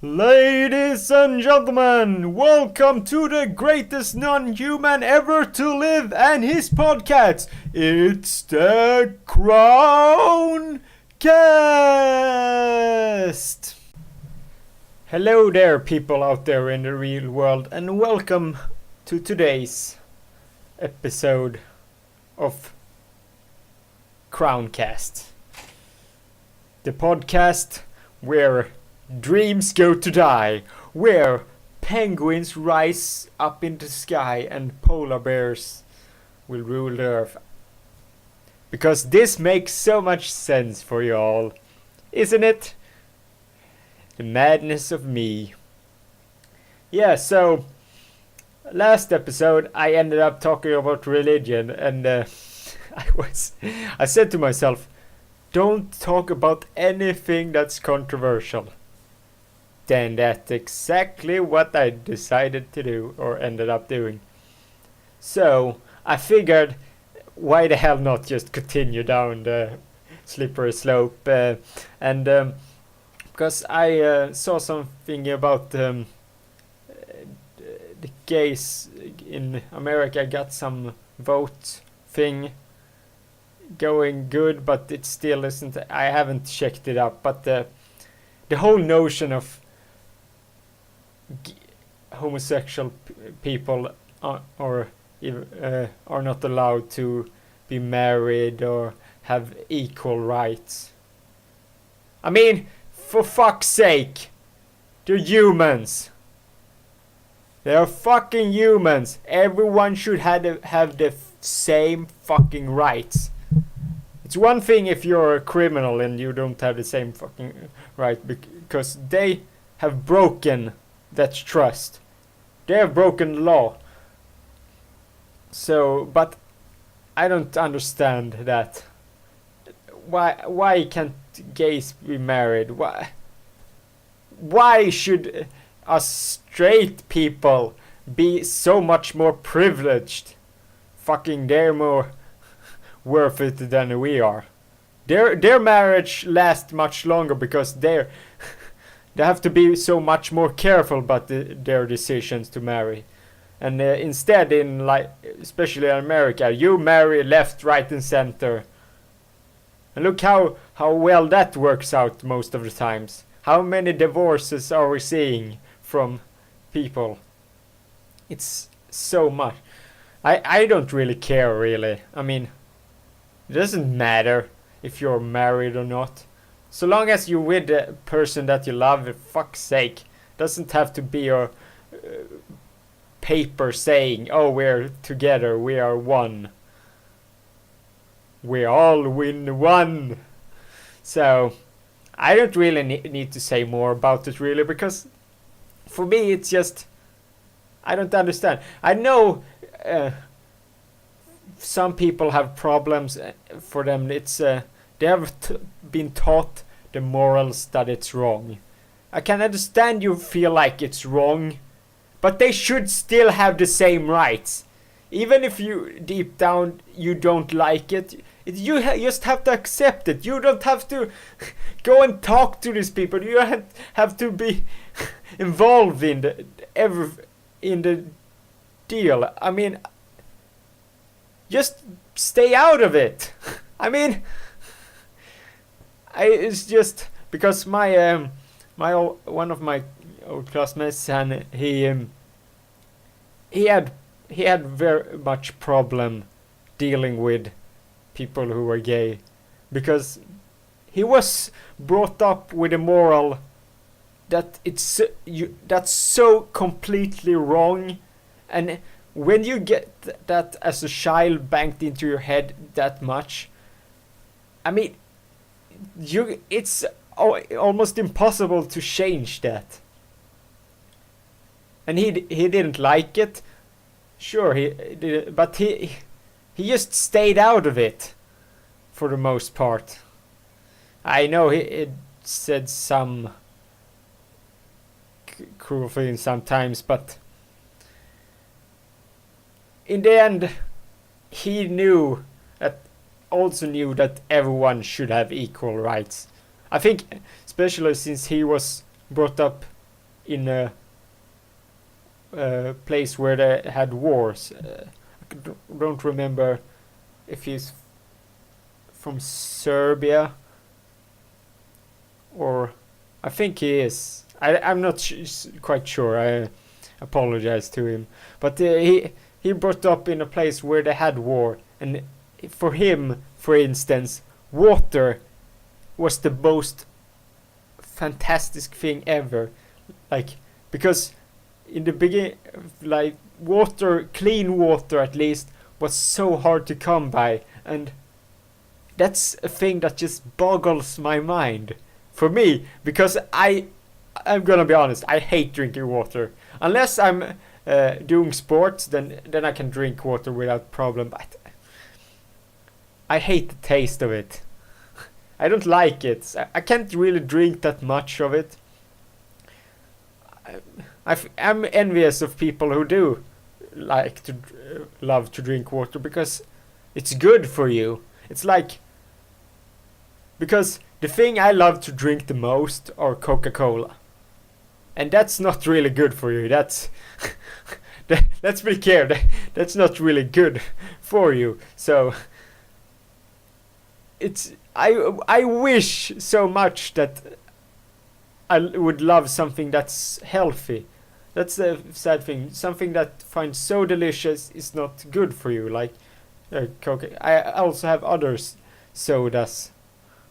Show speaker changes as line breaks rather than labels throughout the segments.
Ladies and gentlemen, welcome to the greatest non-human ever to live and his podcast. It's the Crown Cast. Hello there, people out there in the real world, and welcome to today's episode of Crowncast, the podcast where dreams go to die, where penguins rise up in the sky and polar bears will rule the earth. Because this makes so much sense for you all, isn't it? The madness of me. Yeah, so last episode I ended up talking about religion, and I said to myself, don't talk about anything that's controversial. Then that's exactly what I decided to do, or ended up doing. So I figured, why the hell not just continue down the slippery slope, because I saw something about the gays in America got some vote thing going good, but it still isn't. I haven't checked it up, but the whole notion of homosexual people are not allowed to be married or have equal rights. I mean, for fuck's sake, they're humans. They are fucking humans. Everyone should have the same fucking rights. It's one thing if you're a criminal and you don't have the same fucking right, because they have broken that trust. They have broken law. So, but I don't understand that. Why can't gays be married? Why should us straight people be so much more privileged? Fucking they're more worth it than we are. Their marriage lasts much longer because they have to be so much more careful about their decisions to marry. And instead, especially in America, you marry left, right, and center. And look how well that works out most of the times. How many divorces are we seeing from people? It's so much. I don't really care, really. I mean, it doesn't matter if you're married or not. So long as you're with the person that you love, for fuck's sake. Doesn't have to be a paper saying, oh, we're together, we are one. We all win one. So, I don't really need to say more about it, really, because for me it's just, I don't understand. I know some people have problems. For them it's they have been taught the morals that it's wrong. I can understand you feel like it's wrong, but they should still have the same rights. Even if you deep down you don't like it, you just have to accept it. You don't have to go and talk to these people. You have to be involved in the deal. I mean, just stay out of it. I mean, it's just because my one of my old classmates, and he had very much problem dealing with people who were gay, because he was brought up with a moral that that's so completely wrong, and when you get that as a child banked into your head that much, I mean, it's almost impossible to change that. And he didn't like it. Sure, he did, but he just stayed out of it for the most part. I know he said some cruel things sometimes, but in the end, he also knew that everyone should have equal rights. I think, especially since he was brought up in a place where they had wars. I don't remember if he's from Serbia or I think he is. I'm not quite sure. I apologize to him, but he brought up in a place where they had war, and for him, for instance, water was the most fantastic thing ever. Like, because in the beginning, like, water, clean water at least, was so hard to come by, and that's a thing that just boggles my mind for me, because I'm gonna be honest, I hate drinking water. Unless I'm doing sports, then I can drink water without problem, but I hate the taste of it. I don't like it. I can't really drink that much of it. I'm envious of people who do like to love to drink water, because it's good for you. It's like, because the thing I love to drink the most are Coca-Cola, and that's not really good for you. That's let's be clear, that's not really good for you. So it's I wish so much that I would love something that's healthy. That's the sad thing. Something that finds so delicious is not good for you. Like Coca. I also have others sodas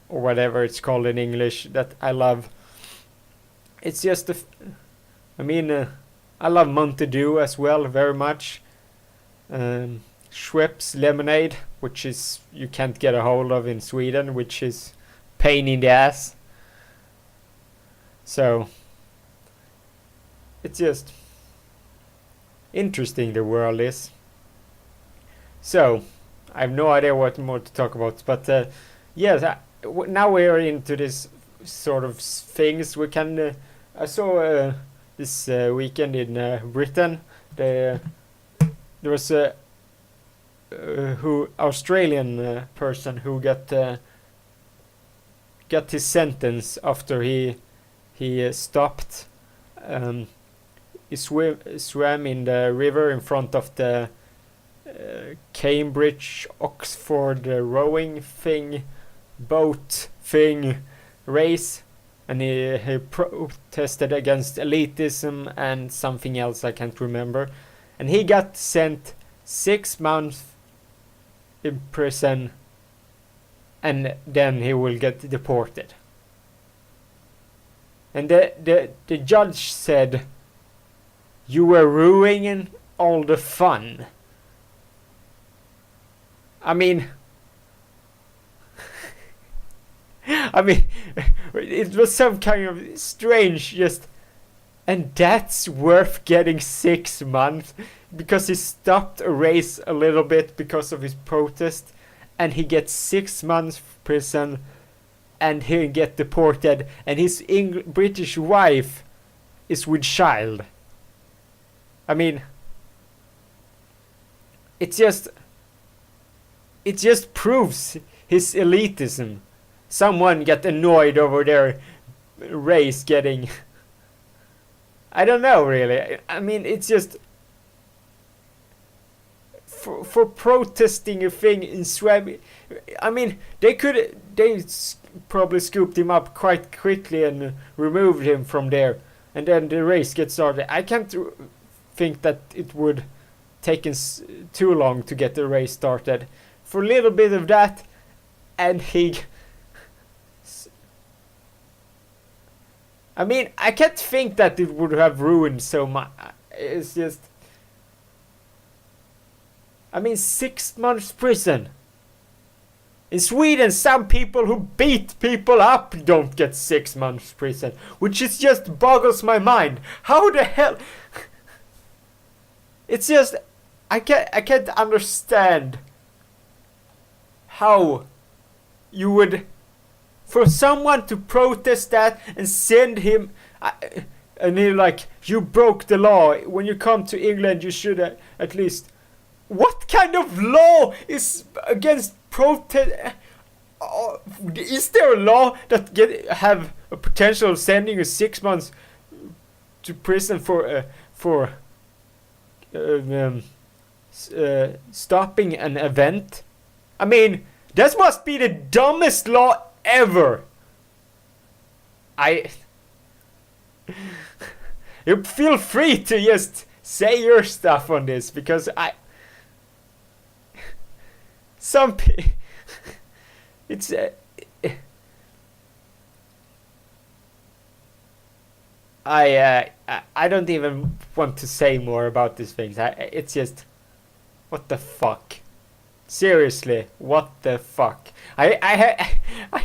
or whatever it's called in English that I love. It's just I love Mountain Dew as well very much. Schweppes lemonade, which is you can't get a hold of in Sweden, which is pain in the ass. So it's just interesting, the world is. So I have no idea what more to talk about, but yes, now we are into this sort of things we can. I saw this weekend in Britain. There was a Australian person who got his sentence after he stopped. He swam in the river in front of the Cambridge Oxford rowing boat thing race, and he protested against elitism and something else I can't remember, and he got sent 6 months in prison, and then he will get deported. And the judge said, "You were ruining all the fun." I mean, it was some kind of strange, just, and that's worth getting 6 months because he stopped a race a little bit because of his protest, and he gets 6 months prison, and he'll get deported, and his British wife is with child. I mean, it just proves his elitism. Someone get annoyed over their race getting... I don't know, really. I mean, it's just... For protesting a thing in Sweden... I mean, they probably scooped him up quite quickly and removed him from there. And then the race gets started. I can't think that it would taken too long to get the race started. For a little bit of that, and he... I mean, I can't think that it would have ruined so much. It's just... I mean, 6 months prison. In Sweden, some people who beat people up don't get 6 months prison, which is just boggles my mind. How the hell... It's just... I can't understand how you would... For someone to protest that and send him... and he's like, you broke the law. When you come to England, you should at least... What kind of law is against protest? Is there a law that have a potential of sending you 6 months to prison for um, stopping an event. I mean, that must be the dumbest law ever. You feel free to just say your stuff on this, because it's I don't even want to say more about these things. It's just, what the fuck? Seriously, what the fuck? I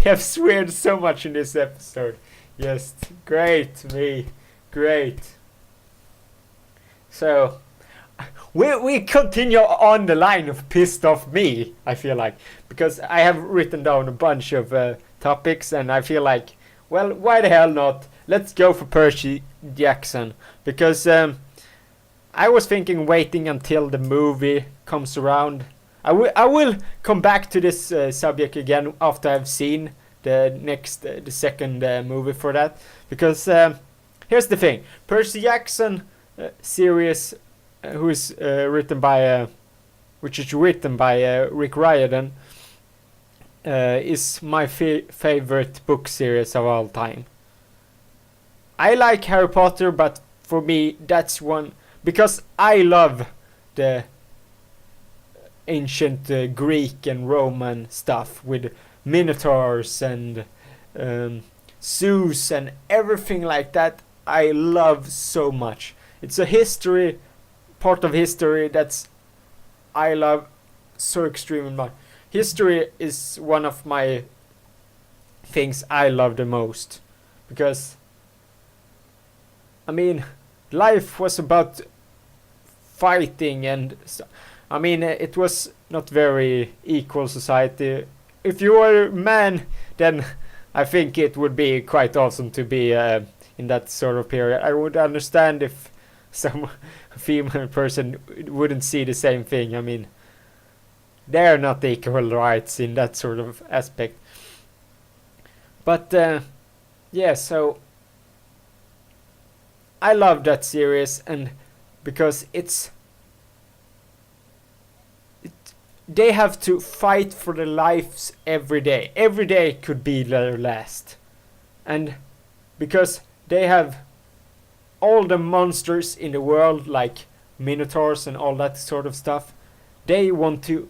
have sweared so much in this episode. Yes, great, me, great. So, we continue on the line of pissed off me, I feel like. Because I have written down a bunch of topics, and I feel like, well, why the hell not? Let's go for Percy Jackson. Because I was thinking waiting until the movie comes around. I will come back to this subject again after I've seen the second movie for that. Because here's the thing. Percy Jackson series, which is written by Rick Riordan, is my favorite book series of all time. I like Harry Potter, but for me that's one, because I love the ancient Greek and Roman stuff with minotaurs and Zeus and everything like that. I love so much. It's a part of history that's I love so extremely much. History is one of my things I love the most, because I mean, life was about fighting, and I mean, it was not very equal society. If you were a man, then I think it would be quite awesome to be in that sort of period. I would understand if some female person wouldn't see the same thing. I mean, they're not equal rights in that sort of aspect. But yeah, so I love that series, and because they have to fight for their lives every day. Every day could be their last. And because they have all the monsters in the world, like minotaurs and all that sort of stuff, they want to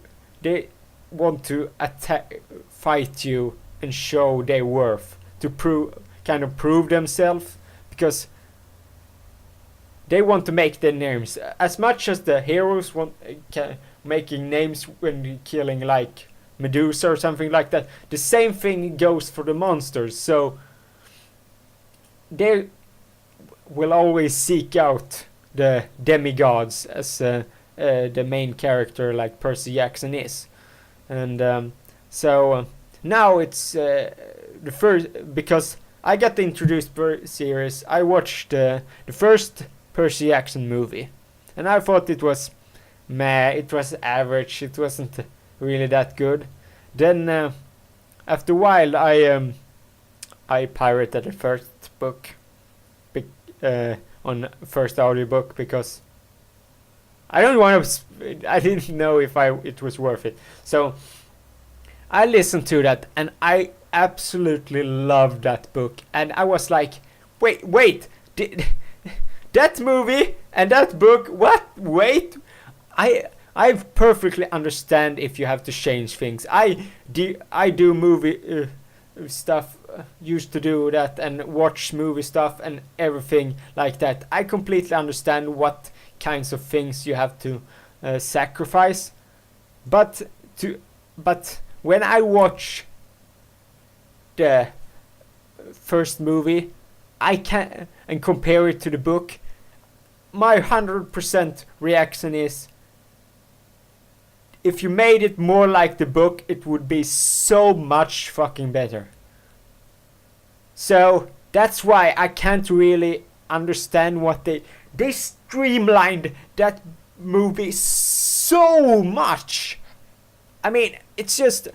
attack, fight you and show their worth, to prove themselves, because they want to make their names as much as the heroes want making names when killing like Medusa or something like that. The same thing goes for the monsters. So they will always seek out the demigods, as the main character like Percy Jackson is. And so now it's the first, because I got introduced per series. I watched the first Percy Jackson movie, and I thought it was meh, it was average, it wasn't really that good. Then after a while I pirated the first book on first audiobook, because I didn't know if it was worth it. So I listened to that, and I absolutely loved that book. And I was like, wait, that movie and that book, what? Wait, I perfectly understand if you have to change things. I do movie stuff, used to do that, and watch movie stuff and everything like that. I completely understand what kinds of things you have to sacrifice, but when I watch the first movie, I can and compare it to the book, my 100% reaction is, if you made it more like the book, it would be so much fucking better. So that's why I can't really understand what they streamlined that movie so much. I mean, it's just,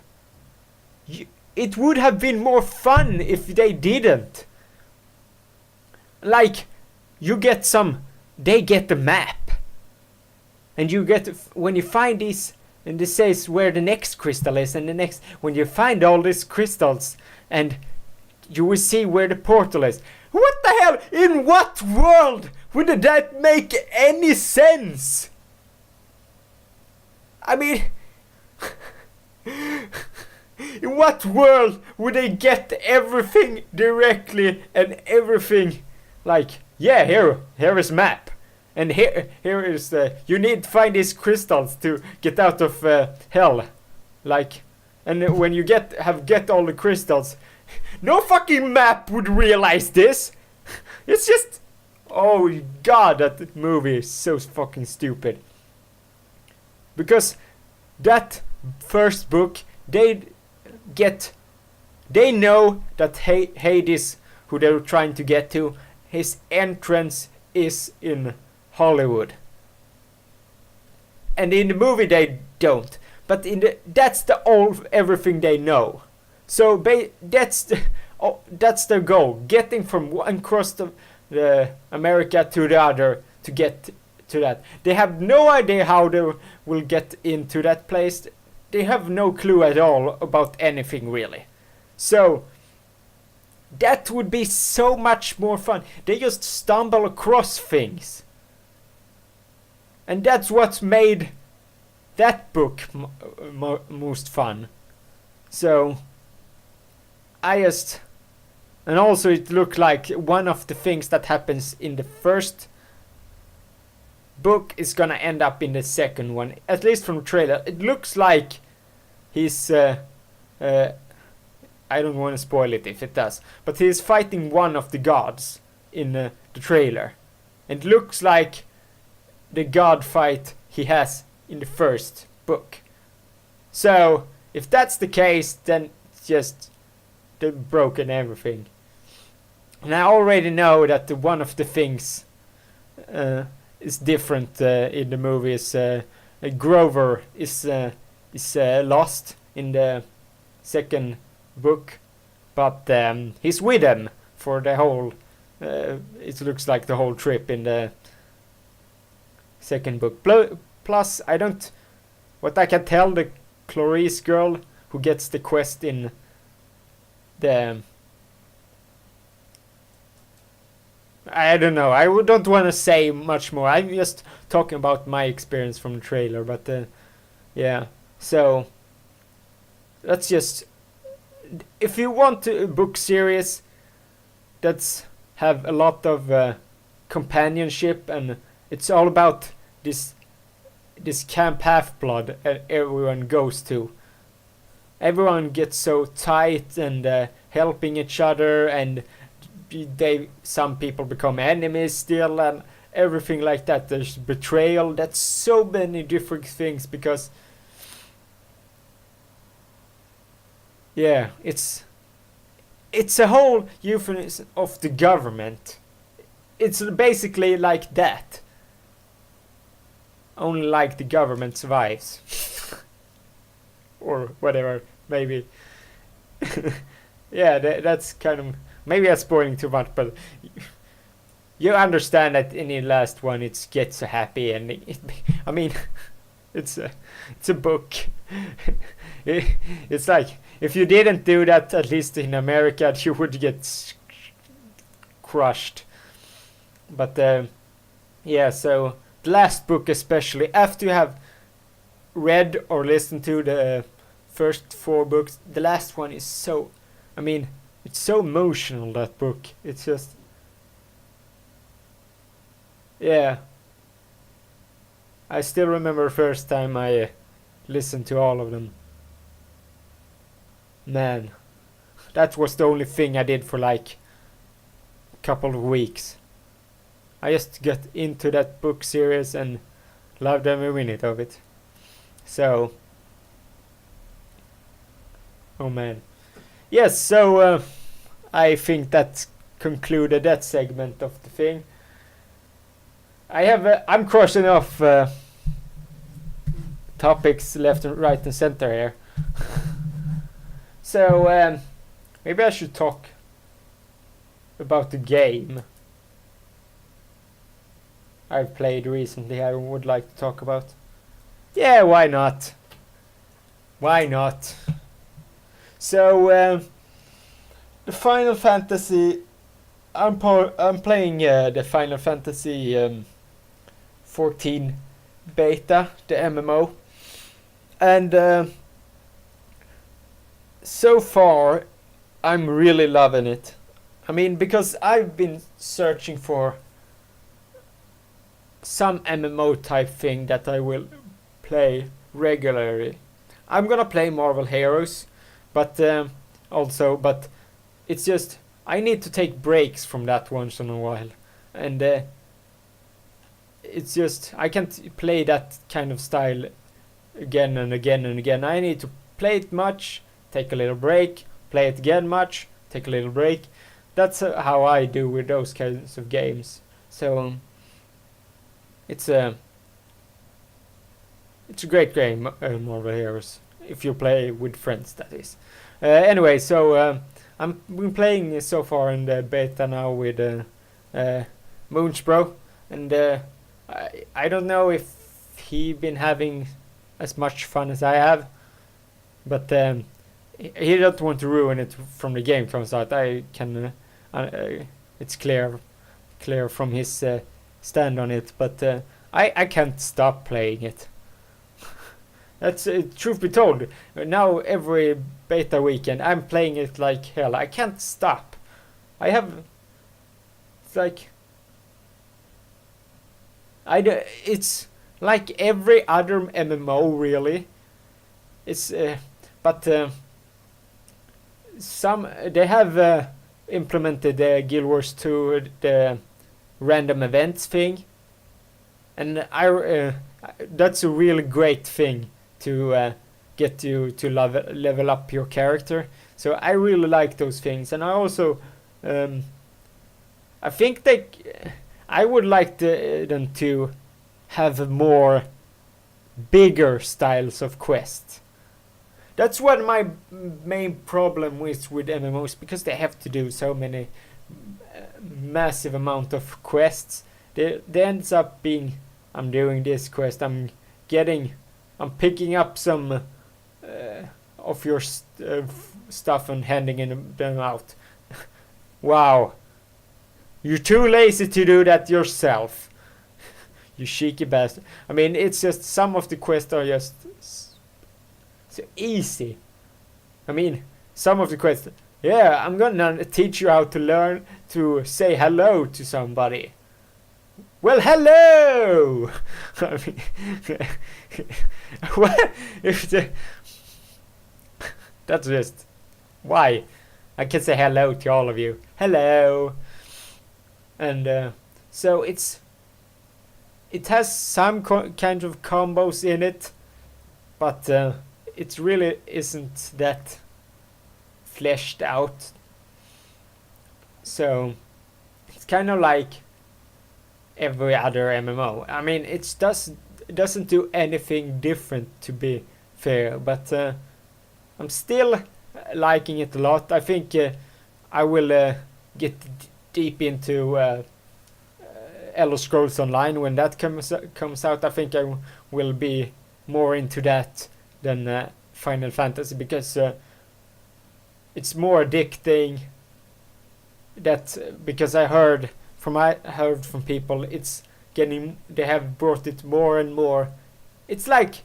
it would have been more fun if they didn't. Like, you get some. They get the map, and you get when you find these, and this says where the next crystal is, and the next when you find all these crystals, and you will see where the portal is. What the hell? In what world would that make any sense? I mean, in what world would they get everything directly and everything like, yeah, here is map, and here is you need to find these crystals to get out of hell, like, and when you get all the crystals, no fucking map would realize this. It's just, oh god, that movie is so fucking stupid. Because that first book, they know that Hades, who they're trying to get to, his entrance is in Hollywood. And in the movie they don't. But that's everything they know. So that's the goal, getting from one cross the America to the other to get to that. They have no idea how they will get into that place. They have no clue at all about anything really. So that would be so much more fun. They just stumble across things. And that's what made that book most fun. So and also it looked like one of the things that happens in the first book is gonna end up in the second one, at least from the trailer. It looks like he's I don't want to spoil it if it does, but he's fighting one of the gods in the trailer. It looks like the god fight he has in the first book. So if that's the case, then it's just they've broken everything. And I already know that one of the things is different in the movie is Grover is lost in the second book, but he's with them for the whole it looks like the whole trip in the second book. Plus what I can tell, the Clarice girl who gets the quest in I don't know. I don't want to say much more. I'm just talking about my experience from the trailer. But yeah. So that's just. If you want a book series that's have a lot of companionship, and it's all about this Camp Half-Blood everyone goes to. Everyone gets so tight and helping each other, and some people become enemies still, and everything like that. There's betrayal. That's so many different things, because yeah, it's a whole euphemism of the government. It's basically like that, only like the government survives or whatever, maybe. Yeah, that's kind of, maybe I'm spoiling too much, but you understand that in the last one it gets happy, and I mean, it's a book. It's like, if you didn't do that, at least in America, you would get crushed. But yeah, so the last book, especially after you have read or listened to the first 4 books, the last one is so, I mean, it's so emotional, that book. It's just, yeah. I still remember the first time I listened to all of them. Man, that was the only thing I did for like a couple of weeks. I just got into that book series and loved every minute of it. So, oh man. Yes, so I think that concluded that segment of the thing. I'm crossing off topics left and right and center here. So maybe I should talk about the game. I've played recently I would like to talk about. Yeah, why not? Why not? So, the Final Fantasy. I'm playing the Final Fantasy 14 beta, the MMO, and so far I'm really loving it. I mean, because I've been searching for some MMO type thing that I will play regularly. I'm gonna play Marvel Heroes, but but it's just I need to take breaks from that once in a while, and it's just I can't play that kind of style again and again and again. I need to play it much, take a little break, play it again much, take a little break. That's how I do with those kinds of games. So it's a great game, Marvel Heroes, if you play with friends, that is. Anyway, so I'm been playing so far in the beta now with Moonsbro, and I don't know if he been having as much fun as I have, but he don't want to ruin it from the game comes out. I can, it's clear from his stand on it, but I can't stop playing it. That's truth be told. Now every beta weekend I'm playing it like hell. I can't stop. I have, it's like it's like every other MMO really. It's but some they have implemented Guild Wars 2 the random events thing, and that's a really great thing to get you to level up your character. So I really like those things, and I also I think I would like them to have more bigger styles of quests. That's what my main problem is with MMOs, because they have to do so many massive amount of quests. They ends up being I'm doing this quest, I'm picking up some of your stuff and handing them out. Wow. You're too lazy to do that yourself. You cheeky bastard. I mean, it's just some of the quests are just so easy. I mean, some of the quests, yeah, I'm gonna teach you how to learn to say hello to somebody. Well, hello! I mean, what? That's just why I can say hello to all of you. Hello, and so it has some kind of combos in it, but it really isn't that fleshed out. So it's kind of like every other MMO. I mean, it doesn't do anything different, to be fair, but I'm still liking it a lot. I think I will get deep into Elder Scrolls Online when that comes out. I think I will be more into that than Final Fantasy, because it's more addicting. Because I heard from people, they have brought it more and more. It's like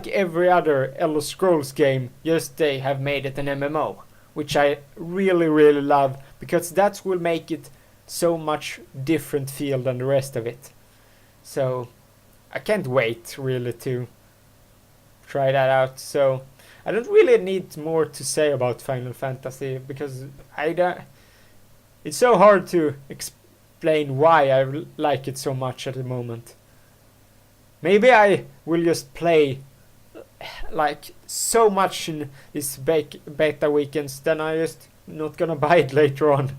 every other Elder Scrolls game, just they have made it an MMO, which I really, really love, because that will make it so much different feel than the rest of it. So I can't wait really to try that out. So I don't really need more to say about Final Fantasy, because it's so hard to explain why I like it so much at the moment. Maybe I will just play like so much in this beta weekends, then I just not gonna buy it later on.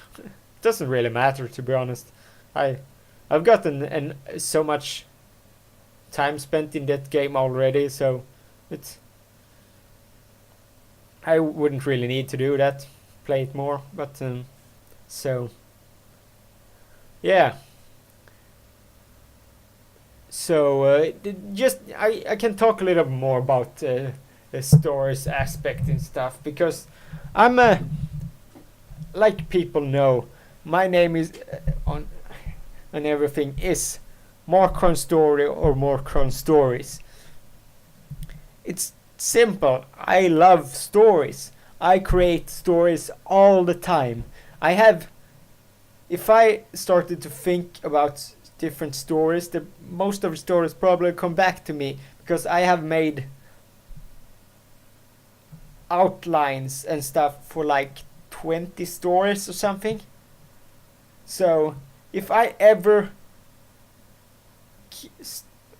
It doesn't really matter, to be honest. I've gotten so much time spent in that game already, so I wouldn't really need to do that, play it more, but so yeah. So just I can talk a little more about the stories aspect and stuff because I'm like people know my name is on and everything is Markron Story or Markron Stories. It's simple. I love stories. I create stories all the time. I have if I started to think about different stories, the most of the stories probably come back to me because I have made outlines and stuff for like 20 stories or something. So if I ever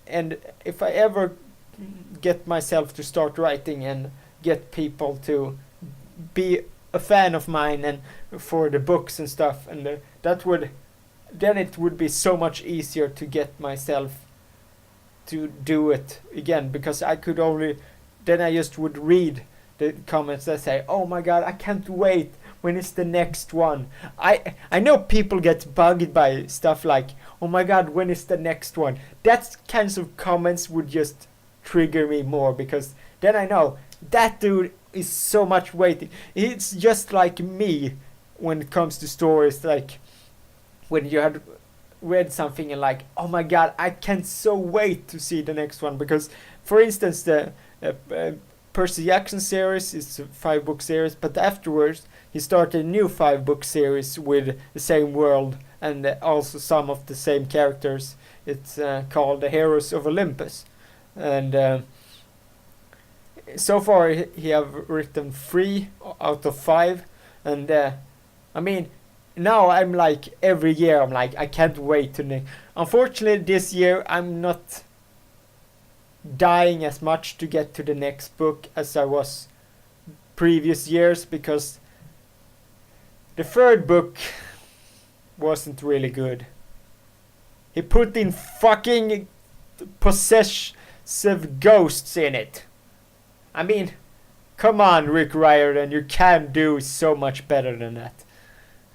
and if I ever get myself to start writing and get people to be a fan of mine and for the books and stuff and that would then it would be so much easier to get myself to do it again because I could only then I just would read the comments that say, "Oh my god, I can't wait. When is the next one?" I know people get bugged by stuff like, "Oh my god, when is the next one?" That kinds of comments would just trigger me more because then I know that dude is so much waiting. It's just like me when it comes to stories, like when you had read something and like, "Oh my god, I can't so wait to see the next one," because for instance the Percy Jackson series is a 5-book series, but afterwards he started a new 5-book series with the same world and also some of the same characters. It's called The Heroes of Olympus, and so far he have written 3 out of 5, and I mean now I'm like every year I'm like I can't wait to unfortunately this year I'm not dying as much to get to the next book as I was previous years because the 3rd book wasn't really good. He put in fucking possessive ghosts in it. I mean, come on, Rick Riordan, you can do so much better than that.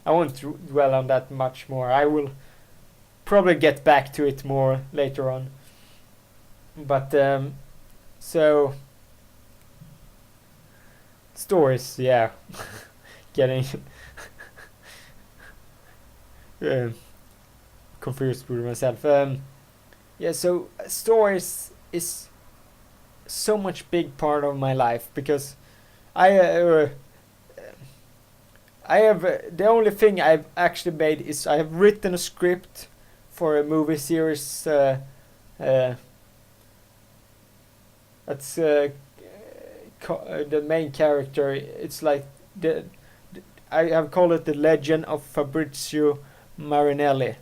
I won't dwell on that much more. I will probably get back to it more later on. But so stories, yeah, getting confused with myself. Yeah, so stories is so much big part of my life because I have the only thing I've actually made is I have written a script for a movie series. That's the main character. It's like I have called it the Legend of Fabrizio Marinelli,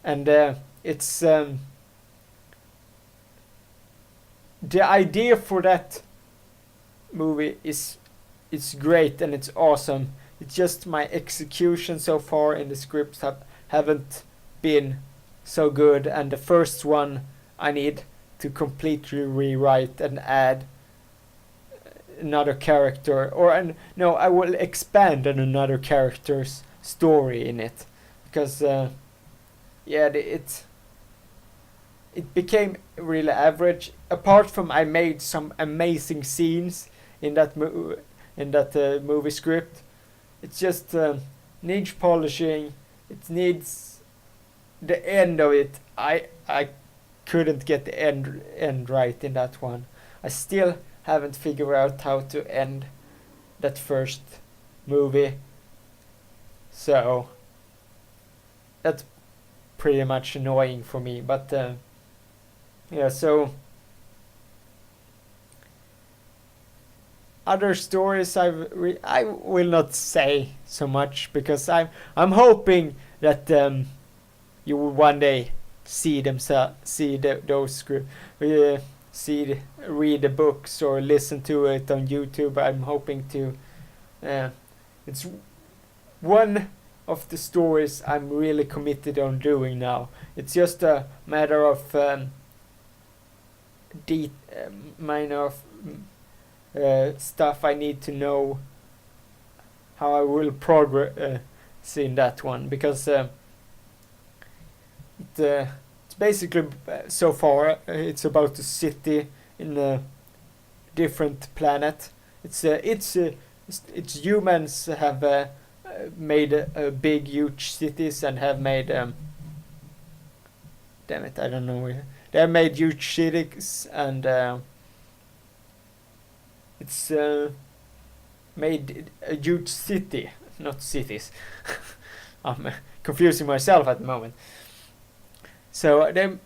and it's the idea for that movie is it's great and it's awesome. It's just my execution so far in the scripts haven't been so good, and the first one I need to completely rewrite and add another character no, I will expand on another character's story in it because yeah it became really average apart from I made some amazing scenes in that movie script. It's just needs polishing. It needs the end of it. I couldn't get the end right in that one. I still haven't figured out how to end that first movie. So that's pretty much annoying for me. But yeah, so other stories I will not say so much because I'm hoping that you will one day see them those read the books or listen to it on YouTube. I'm hoping to it's one of the stories I'm really committed on doing now. It's just a matter of minor stuff I need to know how I will progress in that one because It's basically so far it's about a city in a different planet. It's humans have made big huge cities and have made damn it, I don't know. They have made huge cities and it's made a huge city, not cities. I'm confusing myself at the moment. So then,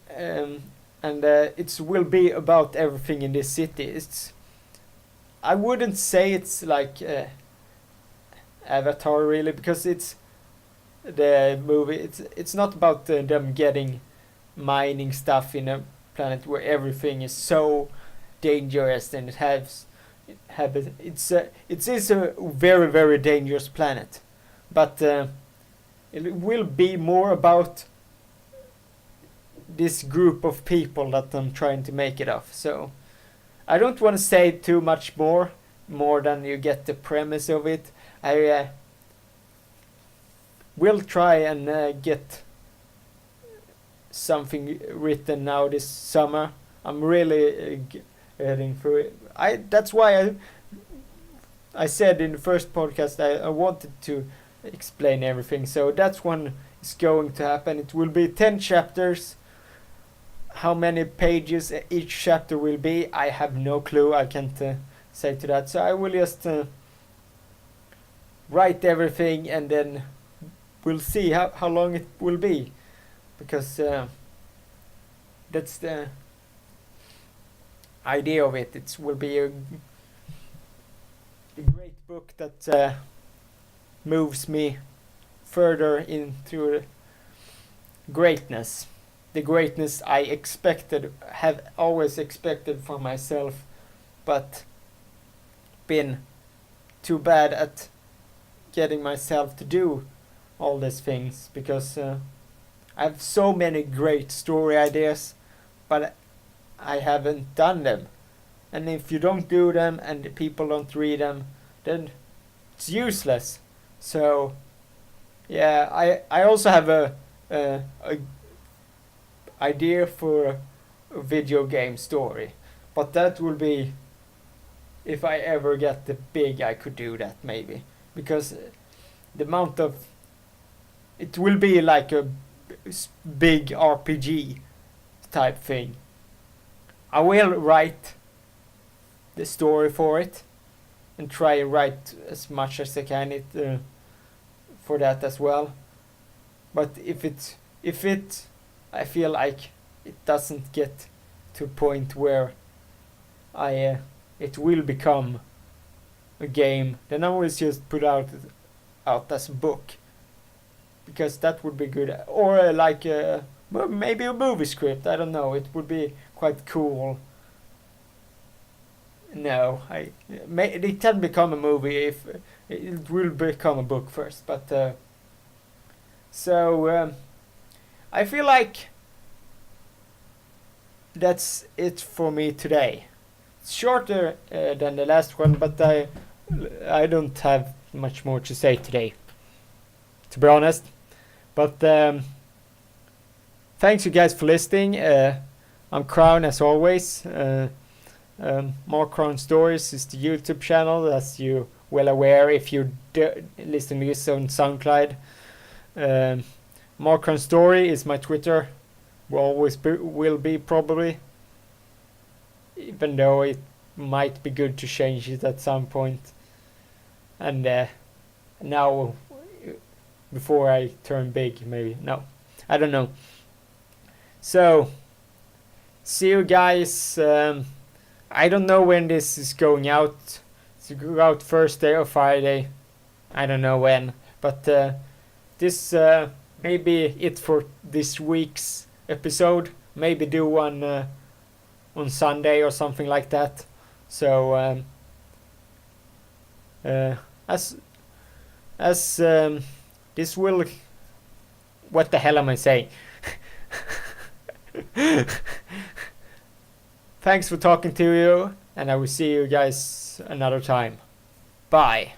and it will be about everything in this city. I wouldn't say it's like Avatar really, because it's the movie. It's not about them getting mining stuff in a planet where everything is so dangerous and it is a very very dangerous planet, but it will be more about this group of people that I'm trying to make it of. So I don't want to say too much more than you get the premise of it. I will try and get something written now this summer. I'm really heading through it. That's why I said in the first podcast I wanted to explain everything. So that's one is going to happen. It will be 10 chapters. How many pages each chapter will be, I have no clue. I can't say to that. So I will just write everything and then we'll see how long it will be. Because that's the idea of it. It will be a great book that moves me further into greatness. The greatness I have always expected for myself, but been too bad at getting myself to do all these things, because I have so many great story ideas, but I haven't done them. And if you don't do them and the people don't read them, then it's useless. So yeah, I also have a idea for a video game story, but that will be if I ever get the big. I could do that maybe, because the amount of it will be like a big RPG type thing. I will write the story for it and try and write as much as I can for that as well. But if it I feel like it doesn't get to a point where it will become a game, then I will just put out as a book, because that would be good. Or maybe a movie script. I don't know. It would be quite cool. No, it can become a movie if it will become a book first. But I feel like that's it for me today. It's shorter than the last one, but I don't have much more to say today, to be honest. But thanks you guys for listening. I'm Crown as always. More Crown Stories is the YouTube channel, as you well aware if you listen to this on SoundCloud. More Crown Story is my Twitter. Will be probably, even though it might be good to change it at some point. And now, before I turn big, maybe. No, I don't know. So, see you guys. I don't know when this is going out. It's going out Thursday or Friday. I don't know when. But this may be it for this week's episode. Maybe do one on Sunday or something like that. So as this will, what the hell am I saying? Thanks for talking to you, and I will see you guys another time. Bye.